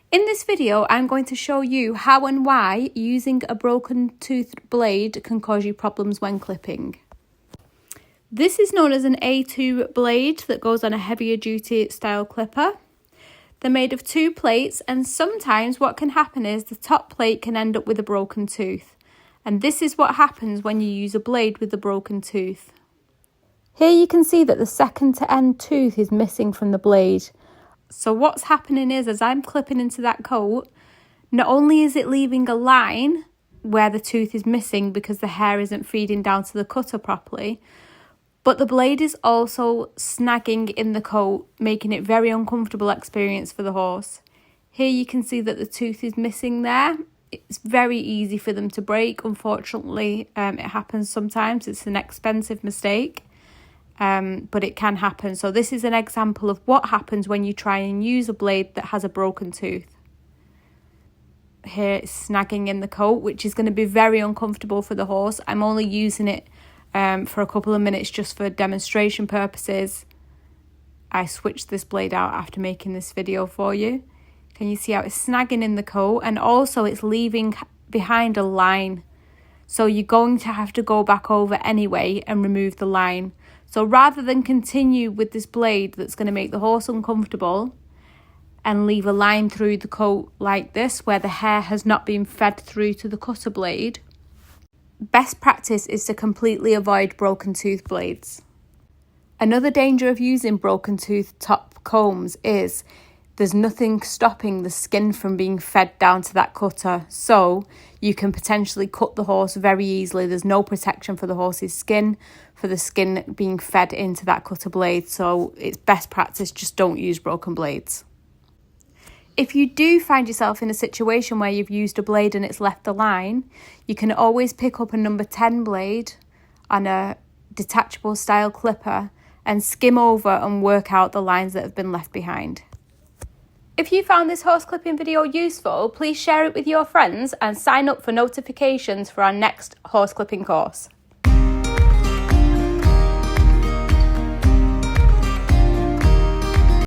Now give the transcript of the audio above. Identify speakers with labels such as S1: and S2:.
S1: In this video, I'm going to show you how and why using a broken toothed blade can cause you problems when clipping. This is known as an A2 blade that goes on a heavier duty style clipper. They're made of two plates, and sometimes what can happen is the top plate can end up with a broken tooth. And this is what happens when you use a blade with a broken tooth. Here you can see that the second to end tooth is missing from the blade. So what's happening is, as I'm clipping into that coat, not only is it leaving a line where the tooth is missing because the hair isn't feeding down to the cutter properly, but the blade is also snagging in the coat, making it a very uncomfortable experience for the horse. Here you can see that the tooth is missing there. It's very easy for them to break. Unfortunately, it happens sometimes. It's an expensive mistake, but it can happen. So this is an example of what happens when you try and use a blade that has a broken tooth. Here it's snagging in the coat, which is going to be very uncomfortable for the horse. I'm only using it for a couple of minutes just for demonstration purposes. I switched this blade out after making this video for you. Can you see how it's snagging in the coat, and also it's leaving behind a line, so you're going to have to go back over anyway and remove the line. So rather than continue with this blade that's going to make the horse uncomfortable and leave a line through the coat like this where the hair has not been fed through to the cutter blade, best practice is to completely avoid broken tooth blades. Another danger of using broken tooth top combs is there's nothing stopping the skin from being fed down to that cutter, so you can potentially cut the horse very easily. There's no protection for the horse's skin, for the skin being fed into that cutter blade, so it's best practice, just don't use broken blades. If you do find yourself in a situation where you've used a blade and it's left a line, you can always pick up a number 10 blade on a detachable style clipper and skim over and work out the lines that have been left behind. If you found this horse clipping video useful, please share it with your friends and sign up for notifications for our next horse clipping course.